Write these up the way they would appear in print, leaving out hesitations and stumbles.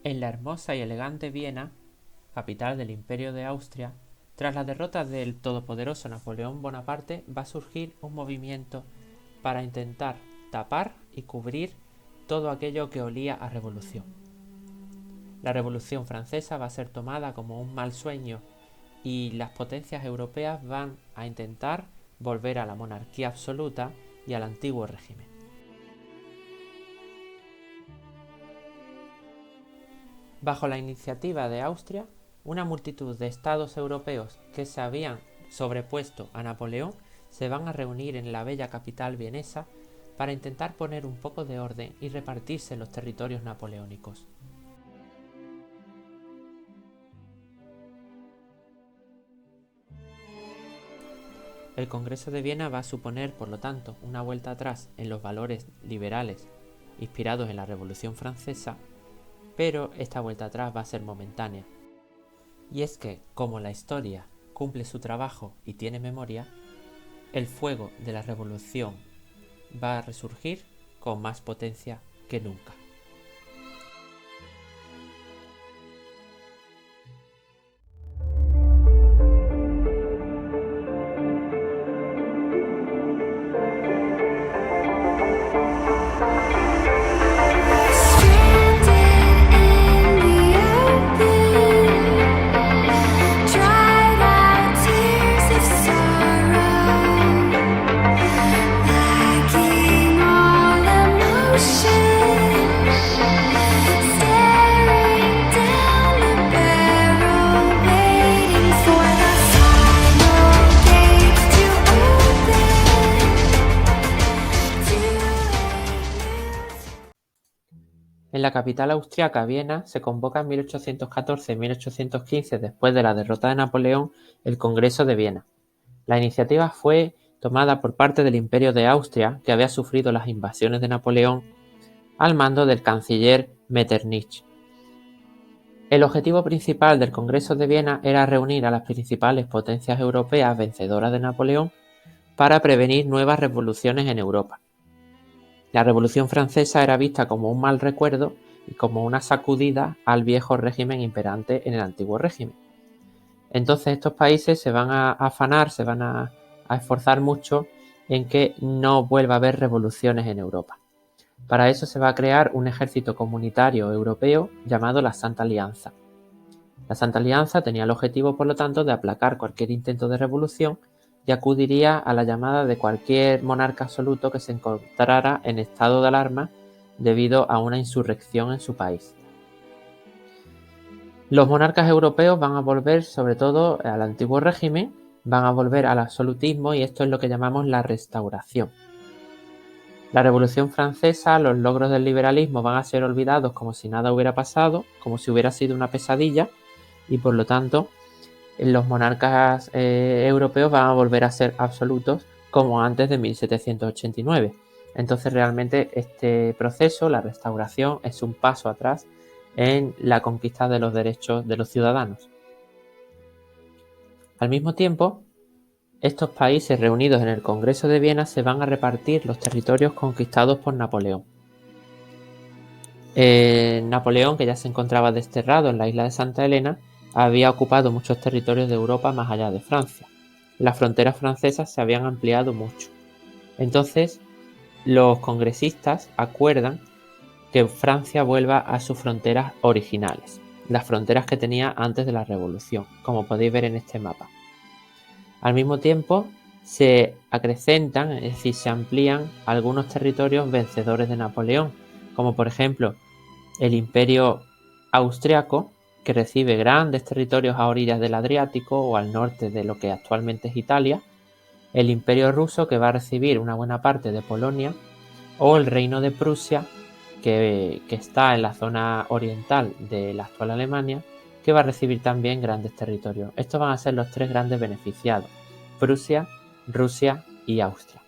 En la hermosa y elegante Viena, capital del Imperio de Austria, tras la derrota del todopoderoso Napoleón Bonaparte va a surgir un movimiento para intentar tapar y cubrir todo aquello que olía a revolución. La Revolución Francesa va a ser tomada como un mal sueño y las potencias europeas van a intentar volver a la monarquía absoluta y al antiguo régimen. Bajo la iniciativa de Austria, una multitud de estados europeos que se habían sobrepuesto a Napoleón se van a reunir en la bella capital vienesa para intentar poner un poco de orden y repartirse los territorios napoleónicos. El Congreso de Viena va a suponer, por lo tanto, una vuelta atrás en los valores liberales inspirados en la Revolución Francesa, pero esta vuelta atrás va a ser momentánea. Y es que, como la historia cumple su trabajo y tiene memoria, el fuego de la revolución va a resurgir con más potencia que nunca. En la capital austriaca, Viena, se convoca en 1814 y 1815, después de la derrota de Napoleón, el Congreso de Viena. La iniciativa fue tomada por parte del Imperio de Austria, que había sufrido las invasiones de Napoleón, al mando del canciller Metternich. El objetivo principal del Congreso de Viena era reunir a las principales potencias europeas vencedoras de Napoleón para prevenir nuevas revoluciones en Europa. La Revolución Francesa era vista como un mal recuerdo y como una sacudida al viejo régimen imperante en el antiguo régimen. Entonces estos países se van a afanar, se van a esforzar mucho en que no vuelva a haber revoluciones en Europa. Para eso se va a crear un ejército comunitario europeo llamado la Santa Alianza. La Santa Alianza tenía el objetivo, por lo tanto, de aplacar cualquier intento de revolución y acudiría a la llamada de cualquier monarca absoluto que se encontrara en estado de alarma debido a una insurrección en su país. Los monarcas europeos van a volver sobre todo al antiguo régimen, van a volver al absolutismo y esto es lo que llamamos la Restauración. La Revolución Francesa, los logros del liberalismo van a ser olvidados como si nada hubiera pasado, como si hubiera sido una pesadilla y por lo tanto los monarcas europeos van a volver a ser absolutos como antes de 1789. Entonces realmente este proceso, la restauración, es un paso atrás en la conquista de los derechos de los ciudadanos. Al mismo tiempo, estos países reunidos en el Congreso de Viena se van a repartir los territorios conquistados por Napoleón. Napoleón, que ya se encontraba desterrado en la isla de Santa Helena, había ocupado muchos territorios de Europa más allá de Francia. Las fronteras francesas se habían ampliado mucho. Entonces, los congresistas acuerdan que Francia vuelva a sus fronteras originales, las fronteras que tenía antes de la Revolución, como podéis ver en este mapa. Al mismo tiempo, se acrecentan, es decir, se amplían algunos territorios vencedores de Napoleón, como por ejemplo el Imperio Austriaco, que recibe grandes territorios a orillas del Adriático o al norte de lo que actualmente es Italia, el Imperio Ruso, que va a recibir una buena parte de Polonia, o el Reino de Prusia, que está en la zona oriental de la actual Alemania, que va a recibir también grandes territorios. Estos van a ser los tres grandes beneficiados: Prusia, Rusia y Austria.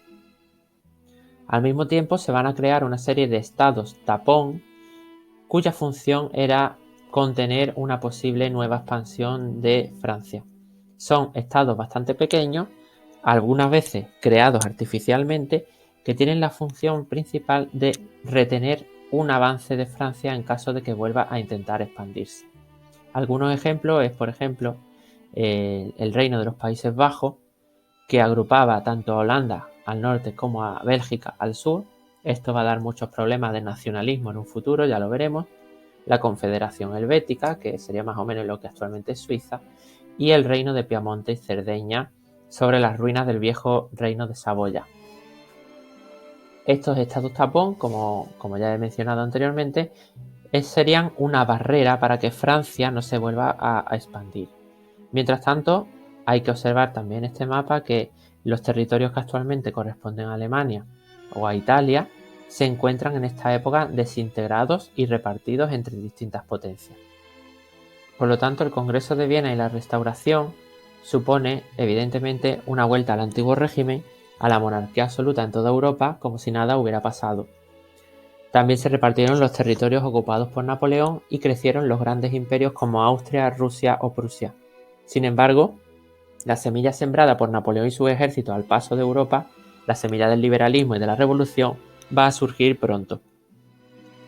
Al mismo tiempo se van a crear una serie de estados tapón cuya función era contener una posible nueva expansión de Francia. Son estados bastante pequeños, algunas veces creados artificialmente, que tienen la función principal de retener un avance de Francia en caso de que vuelva a intentar expandirse. Algunos ejemplos es, por ejemplo, el Reino de los Países Bajos, que agrupaba tanto a Holanda al norte como a Bélgica al sur. Esto va a dar muchos problemas de nacionalismo en un futuro, ya lo veremos. La Confederación Helvética, que sería más o menos lo que actualmente es Suiza, y el Reino de Piamonte y Cerdeña sobre las ruinas del viejo Reino de Saboya. Estos estados tapón, como ya he mencionado anteriormente, serían una barrera para que Francia no se vuelva a expandir. Mientras tanto, hay que observar también este mapa que los territorios que actualmente corresponden a Alemania o a Italia se encuentran en esta época desintegrados y repartidos entre distintas potencias. Por lo tanto, el Congreso de Viena y la Restauración supone, evidentemente, una vuelta al antiguo régimen, a la monarquía absoluta en toda Europa, como si nada hubiera pasado. También se repartieron los territorios ocupados por Napoleón y crecieron los grandes imperios como Austria, Rusia o Prusia. Sin embargo, la semilla sembrada por Napoleón y su ejército al paso de Europa, la semilla del liberalismo y de la revolución, va a surgir pronto.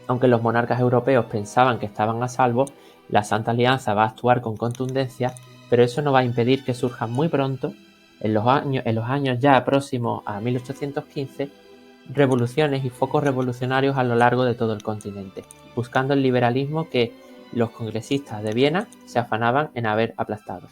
Aunque los monarcas europeos pensaban que estaban a salvo, la Santa Alianza va a actuar con contundencia, pero eso no va a impedir que surjan muy pronto, en los años ya próximos a 1815, revoluciones y focos revolucionarios a lo largo de todo el continente, buscando el liberalismo que los congresistas de Viena se afanaban en haber aplastado.